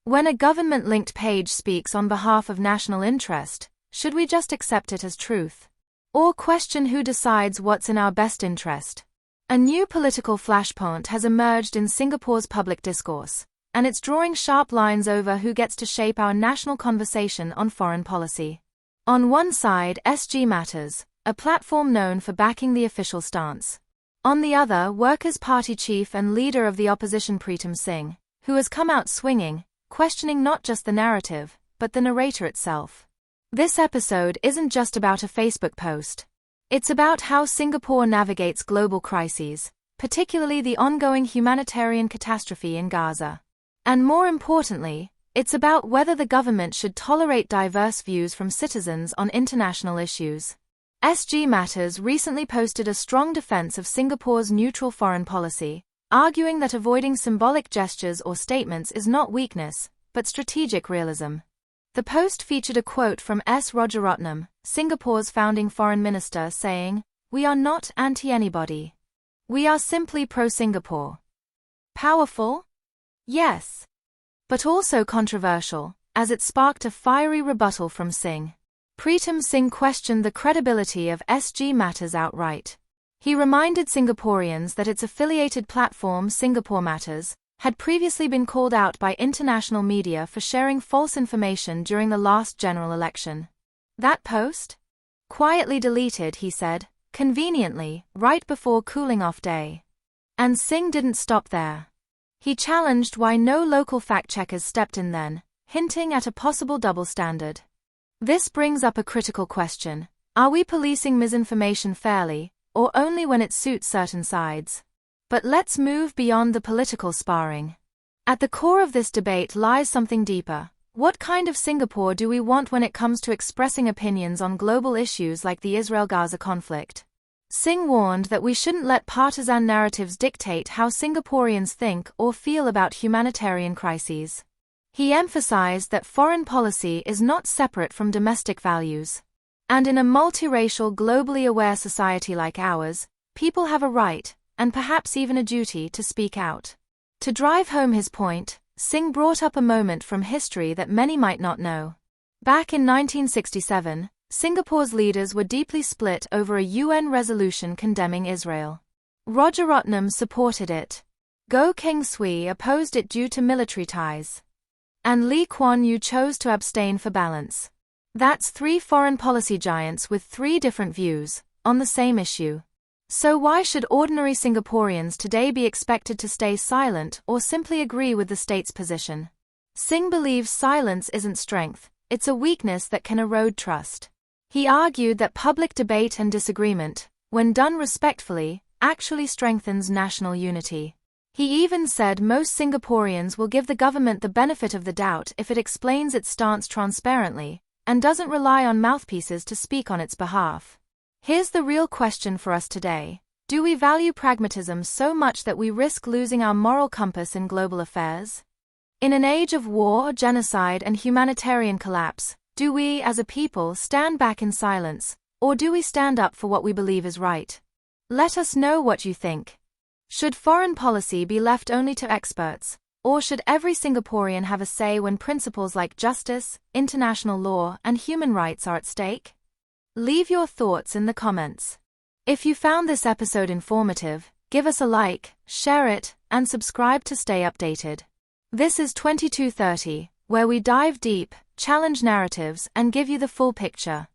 When a government-linked page speaks on behalf of national interest, should we just accept it as truth? Or question who decides what's in our best interest? A new political flashpoint has emerged in Singapore's public discourse, and it's drawing sharp lines over who gets to shape our national conversation on foreign policy. On one side, SG Matters, a platform known for backing the official stance. On the other, Workers' Party chief and leader of the opposition Pritam Singh, who has come out swinging, questioning not just the narrative, but the narrator itself. This episode isn't just about a Facebook post. It's about how Singapore navigates global crises, particularly the ongoing humanitarian catastrophe in Gaza. And more importantly, it's about whether the government should tolerate diverse views from citizens on international issues. SG Matters recently posted a strong defense of Singapore's neutral foreign policy, arguing that avoiding symbolic gestures or statements is not weakness, but strategic realism. The post featured a quote from S. Rajaratnam, Singapore's founding foreign minister, saying, "We are not anti-anybody. We are simply pro-Singapore." Powerful? Yes. But also controversial, as it sparked a fiery rebuttal from Singh. Pritam Singh questioned the credibility of SG Matters outright. He reminded Singaporeans that its affiliated platform Singapore Matters had previously been called out by international media for sharing false information during the last general election. That post? Quietly deleted, he said, conveniently, right before cooling-off day. And Singh didn't stop there. He challenged why no local fact-checkers stepped in then, hinting at a possible double standard. This brings up a critical question. Are we policing misinformation fairly, or only when it suits certain sides? But let's move beyond the political sparring. At the core of this debate lies something deeper. What kind of Singapore do we want when it comes to expressing opinions on global issues like the Israel-Gaza conflict? Singh warned that we shouldn't let partisan narratives dictate how Singaporeans think or feel about humanitarian crises. He emphasized that foreign policy is not separate from domestic values. And in a multiracial, globally aware society like ours, people have a right, and perhaps even a duty, to speak out. To drive home his point, Singh brought up a moment from history that many might not know. Back in 1967, Singapore's leaders were deeply split over a UN resolution condemning Israel. Rajaratnam supported it. Goh Keng Swee opposed it due to military ties. And Lee Kuan Yew chose to abstain for balance. That's three foreign policy giants with three different views on the same issue. So why should ordinary Singaporeans today be expected to stay silent or simply agree with the state's position? Singh believes silence isn't strength, it's a weakness that can erode trust. He argued that public debate and disagreement, when done respectfully, actually strengthens national unity. He even said most Singaporeans will give the government the benefit of the doubt if it explains its stance transparently, and doesn't rely on mouthpieces to speak on its behalf. Here's the real question for us today. Do we value pragmatism so much that we risk losing our moral compass in global affairs? In an age of war, genocide, and humanitarian collapse, do we, as a people, stand back in silence, or do we stand up for what we believe is right? Let us know what you think. Should foreign policy be left only to experts, or should every Singaporean have a say when principles like justice, international law, and human rights are at stake? Leave your thoughts in the comments. If you found this episode informative, give us a like, share it, and subscribe to stay updated. This is 2230, where we dive deep, challenge narratives, and give you the full picture.